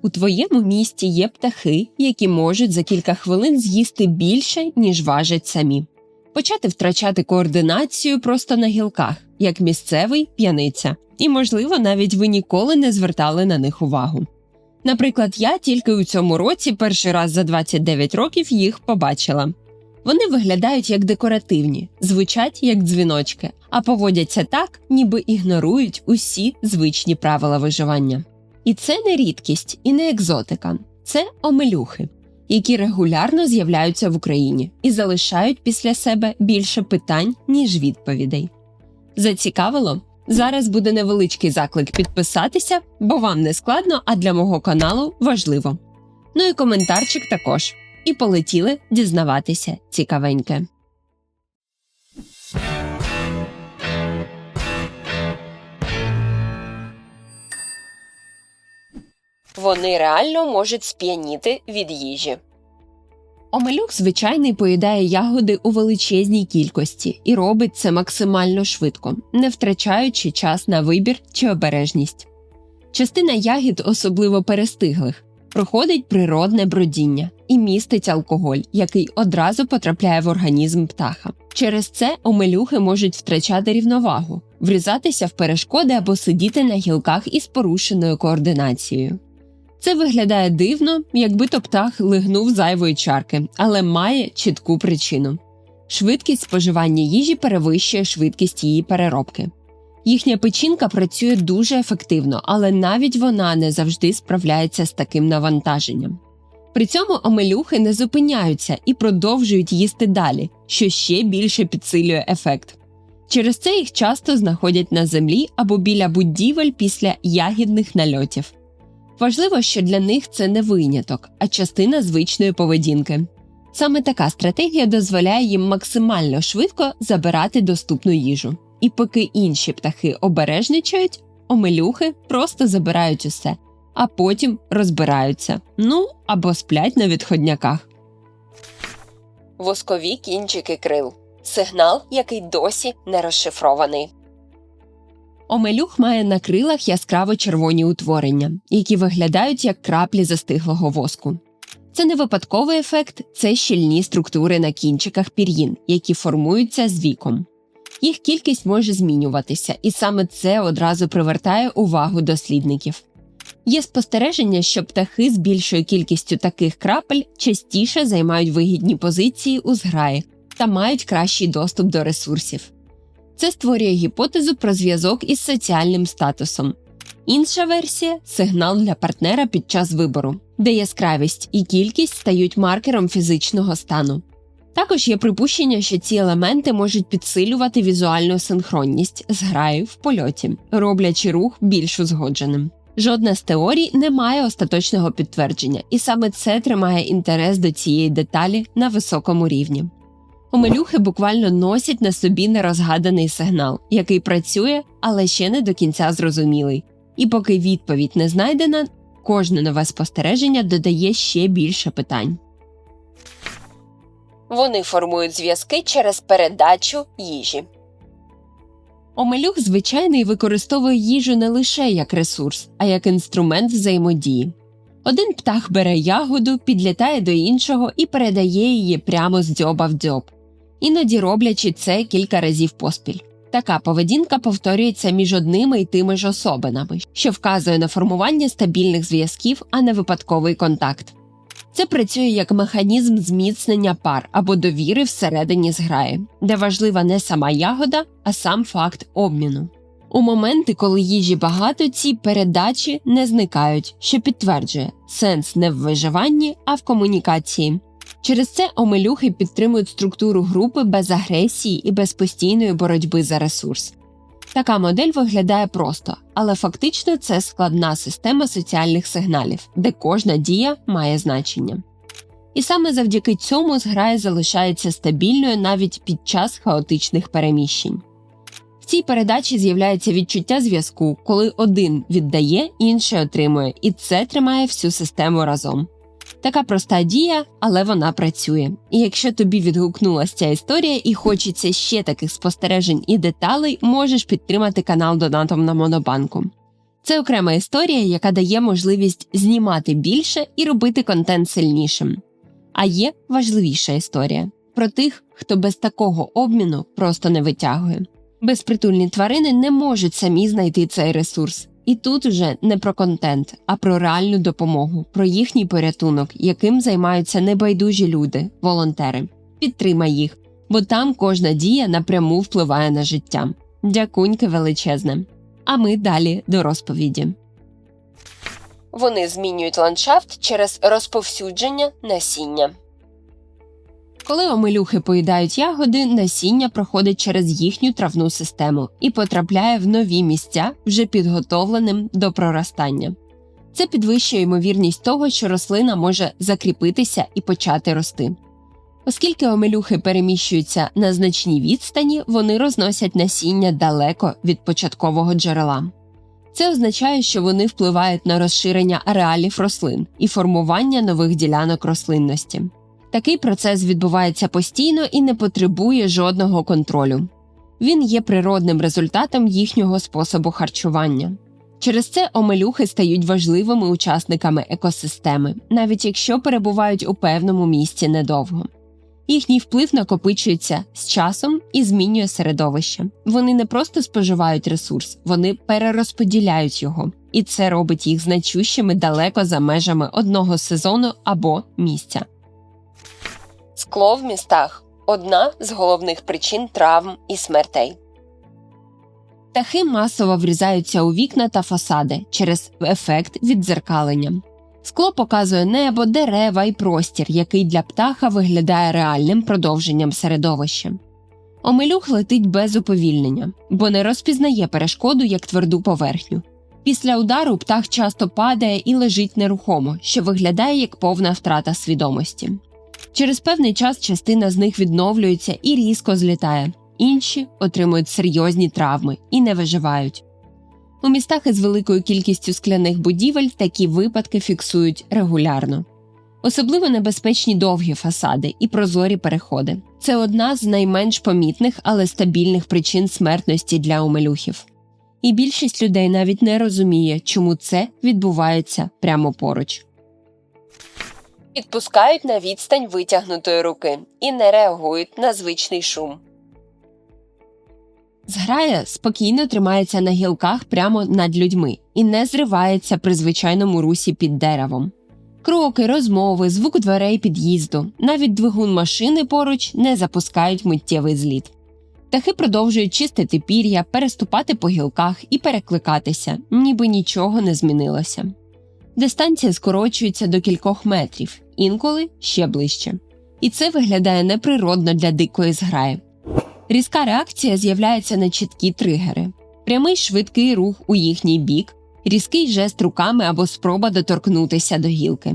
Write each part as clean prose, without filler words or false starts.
У твоєму місті є птахи, які можуть за кілька хвилин з'їсти більше, ніж важать самі. Почати втрачати координацію просто на гілках, як місцевий п'яниця. І, можливо, навіть ви ніколи не звертали на них увагу. Наприклад, я тільки у цьому році перший раз за 29 років їх побачила. Вони виглядають як декоративні, звучать як дзвіночки, а поводяться так, ніби ігнорують усі звичні правила виживання. І це не рідкість і не екзотика. Це омелюхи, які регулярно з'являються в Україні і залишають після себе більше питань, ніж відповідей. Зацікавило? Зараз буде невеличкий заклик підписатися, бо вам не складно, а для мого каналу важливо. Ну і коментарчик також. І полетіли дізнаватися цікавеньке. Вони реально можуть сп'яніти від їжі. Омелюх звичайний поїдає ягоди у величезній кількості і робить це максимально швидко, не втрачаючи час на вибір чи обережність. Частина ягід, особливо перестиглих, проходить природне бродіння і містить алкоголь, який одразу потрапляє в організм птаха. Через це омелюхи можуть втрачати рівновагу, врізатися в перешкоди або сидіти на гілках із порушеною координацією. Це виглядає дивно, якби то птах лигнув зайвої чарки, але має чітку причину. Швидкість споживання їжі перевищує швидкість її переробки. Їхня печінка працює дуже ефективно, але навіть вона не завжди справляється з таким навантаженням. При цьому омелюхи не зупиняються і продовжують їсти далі, що ще більше підсилює ефект. Через це їх часто знаходять на землі або біля будівель після ягідних нальотів. Важливо, що для них це не виняток, а частина звичної поведінки. Саме така стратегія дозволяє їм максимально швидко забирати доступну їжу. І поки інші птахи обережничають, омелюхи просто забирають усе, а потім розбираються. Ну, або сплять на відходняках. Воскові кінчики крил. Сигнал, який досі не розшифрований. Омелюх має на крилах яскраво-червоні утворення, які виглядають як краплі застиглого воску. Це не випадковий ефект, це щільні структури на кінчиках пір'їн, які формуються з віком. Їх кількість може змінюватися, і саме це одразу привертає увагу дослідників. Є спостереження, що птахи з більшою кількістю таких крапель частіше займають вигідні позиції у зграї та мають кращий доступ до ресурсів. Це створює гіпотезу про зв'язок із соціальним статусом. Інша версія – сигнал для партнера під час вибору, де яскравість і кількість стають маркером фізичного стану. Також є припущення, що ці елементи можуть підсилювати візуальну синхронність зграї в польоті, роблячи рух більш узгодженим. Жодна з теорій не має остаточного підтвердження, і саме це тримає інтерес до цієї деталі на високому рівні. Омелюхи буквально носять на собі нерозгаданий сигнал, який працює, але ще не до кінця зрозумілий. І поки відповідь не знайдена, кожне нове спостереження додає ще більше питань. Вони формують зв'язки через передачу їжі. Омелюх звичайний використовує їжу не лише як ресурс, а як інструмент взаємодії. Один птах бере ягоду, підлітає до іншого і передає її прямо з дзьоба в дзьоб, іноді роблячи це кілька разів поспіль. Така поведінка повторюється між одними й тими ж особинами, що вказує на формування стабільних зв'язків, а не випадковий контакт. Це працює як механізм зміцнення пар або довіри всередині зграї, де важлива не сама ягода, а сам факт обміну. У моменти, коли їжі багато, ці передачі не зникають, що підтверджує – сенс не в виживанні, а в комунікації. Через це омелюхи підтримують структуру групи без агресії і без постійної боротьби за ресурс. Така модель виглядає просто, але фактично це складна система соціальних сигналів, де кожна дія має значення. І саме завдяки цьому зграя залишається стабільною навіть під час хаотичних переміщень. В цій передачі з'являється відчуття зв'язку, коли один віддає, інший отримує, і це тримає всю систему разом. Така проста дія, але вона працює. І якщо тобі відгукнулася ця історія і хочеться ще таких спостережень і деталей, можеш підтримати канал донатом на Монобанку. Це окрема історія, яка дає можливість знімати більше і робити контент сильнішим. А є важливіша історія про тих, хто без такого обміну просто не витягує. Безпритульні тварини не можуть самі знайти цей ресурс. І тут уже не про контент, а про реальну допомогу, про їхній порятунок, яким займаються небайдужі люди, волонтери. Підтримай їх, бо там кожна дія напряму впливає на життя. Дякуньки величезне. А ми далі до розповіді. Вони змінюють ландшафт через розповсюдження насіння. Коли омелюхи поїдають ягоди, насіння проходить через їхню травну систему і потрапляє в нові місця, вже підготовленим до проростання. Це підвищує ймовірність того, що рослина може закріпитися і почати рости. Оскільки омелюхи переміщуються на значній відстані, вони розносять насіння далеко від початкового джерела. Це означає, що вони впливають на розширення ареалів рослин і формування нових ділянок рослинності. Такий процес відбувається постійно і не потребує жодного контролю. Він є природним результатом їхнього способу харчування. Через це омелюхи стають важливими учасниками екосистеми, навіть якщо перебувають у певному місці недовго. Їхній вплив накопичується з часом і змінює середовище. Вони не просто споживають ресурс, вони перерозподіляють його. І це робить їх значущими далеко за межами одного сезону або місця. Скло в містах – одна з головних причин травм і смертей. Птахи масово врізаються у вікна та фасади через ефект віддзеркалення. Скло показує небо, дерева і простір, який для птаха виглядає реальним продовженням середовища. Омелюх летить без уповільнення, бо не розпізнає перешкоду як тверду поверхню. Після удару птах часто падає і лежить нерухомо, що виглядає як повна втрата свідомості. Через певний час частина з них відновлюється і різко злітає. Інші отримують серйозні травми і не виживають. У містах із великою кількістю скляних будівель такі випадки фіксують регулярно. Особливо небезпечні довгі фасади і прозорі переходи. Це одна з найменш помітних, але стабільних причин смертності для омелюхів. І більшість людей навіть не розуміє, чому це відбувається прямо поруч. Підпускають на відстань витягнутої руки і не реагують на звичний шум. Зграя спокійно тримається на гілках прямо над людьми і не зривається при звичайному русі під деревом. Кроки, розмови, звук дверей під'їзду, навіть двигун машини поруч не запускають миттєвий зліт. Птахи продовжують чистити пір'я, переступати по гілках і перекликатися, ніби нічого не змінилося. Дистанція скорочується до кількох метрів, інколи ще ближче. І це виглядає неприродно для дикої зграї. Різка реакція з'являється на чіткі тригери. Прямий швидкий рух у їхній бік, різкий жест руками або спроба доторкнутися до гілки.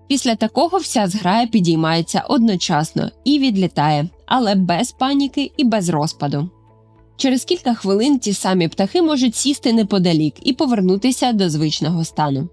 Після такого вся зграя підіймається одночасно і відлітає, але без паніки і без розпаду. Через кілька хвилин ті самі птахи можуть сісти неподалік і повернутися до звичного стану.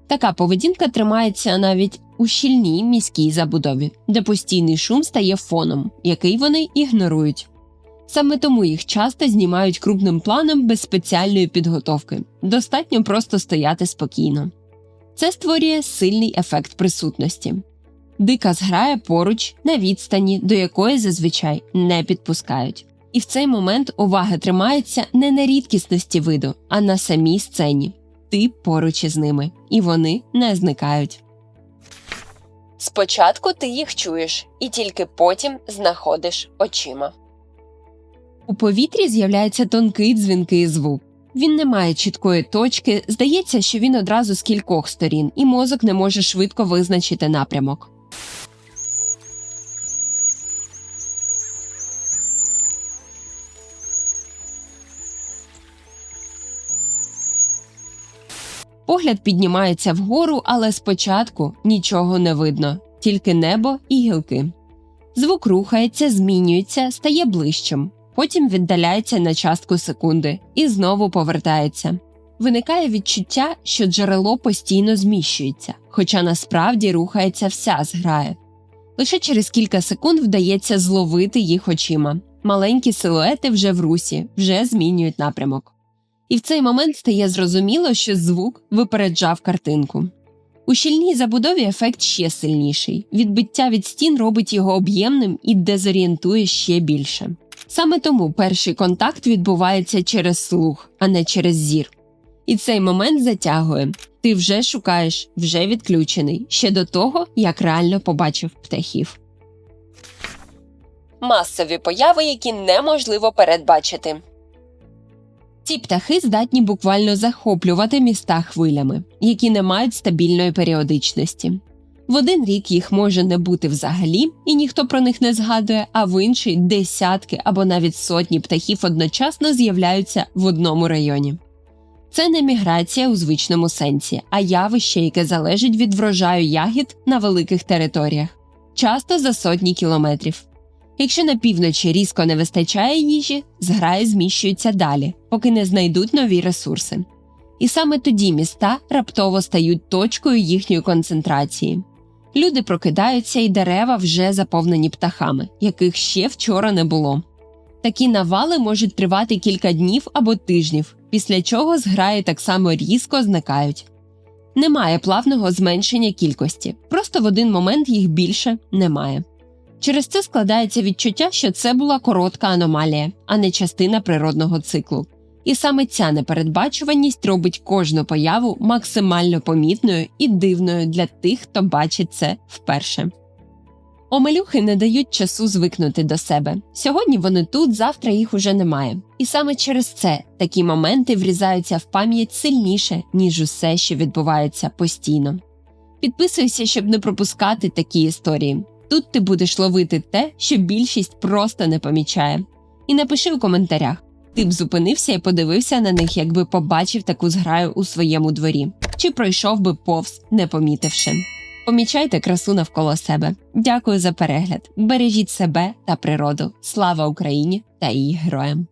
Така поведінка тримається навіть у щільній міській забудові, де постійний шум стає фоном, який вони ігнорують. Саме тому їх часто знімають крупним планом без спеціальної підготовки. Достатньо просто стояти спокійно. Це створює сильний ефект присутності. Дика зграя поруч, на відстані, до якої зазвичай не підпускають. І в цей момент увага тримається не на рідкісності виду, а на самій сцені. Ти поруч із ними, і вони не зникають. Спочатку ти їх чуєш, і тільки потім знаходиш очима. У повітрі з'являється тонкий дзвінкий звук. Він не має чіткої точки, здається, що він одразу з кількох сторін, і мозок не може швидко визначити напрямок. Погляд піднімається вгору, але спочатку нічого не видно, тільки небо і гілки. Звук рухається, змінюється, стає ближчим, потім віддаляється на частку секунди і знову повертається. Виникає відчуття, що джерело постійно зміщується, хоча насправді рухається вся зграя. Лише через кілька секунд вдається зловити їх очима. Маленькі силуети вже в русі, вже змінюють напрямок. І в цей момент стає зрозуміло, що звук випереджав картинку. У щільній забудові ефект ще сильніший. Відбиття від стін робить його об'ємним і дезорієнтує ще більше. Саме тому перший контакт відбувається через слух, а не через зір. І цей момент затягує. Ти вже шукаєш, вже відключений, ще до того, як реально побачив птахів. Масові появи, які неможливо передбачити. Ці птахи здатні буквально захоплювати міста хвилями, які не мають стабільної періодичності. В один рік їх може не бути взагалі, і ніхто про них не згадує, а в інший десятки або навіть сотні птахів одночасно з'являються в одному районі. Це не міграція у звичному сенсі, а явище, яке залежить від врожаю ягід на великих територіях, часто за сотні кілометрів. Якщо на півночі різко не вистачає їжі, зграї зміщуються далі, поки не знайдуть нові ресурси. І саме тоді міста раптово стають точкою їхньої концентрації. Люди прокидаються, і дерева вже заповнені птахами, яких ще вчора не було. Такі навали можуть тривати кілька днів або тижнів, після чого зграї так само різко зникають. Немає плавного зменшення кількості, просто в один момент їх більше немає. Через це складається відчуття, що це була коротка аномалія, а не частина природного циклу. І саме ця непередбачуваність робить кожну появу максимально помітною і дивною для тих, хто бачить це вперше. Омелюхи не дають часу звикнути до себе. Сьогодні вони тут, завтра їх уже немає. І саме через це такі моменти врізаються в пам'ять сильніше, ніж усе, що відбувається постійно. Підписуйся, щоб не пропускати такі історії. Тут ти будеш ловити те, що більшість просто не помічає. І напиши у коментарях, ти б зупинився і подивився на них, якби побачив таку зграю у своєму дворі. Чи пройшов би повз, не помітивши. Помічайте красу навколо себе. Дякую за перегляд. Бережіть себе та природу. Слава Україні та її героям!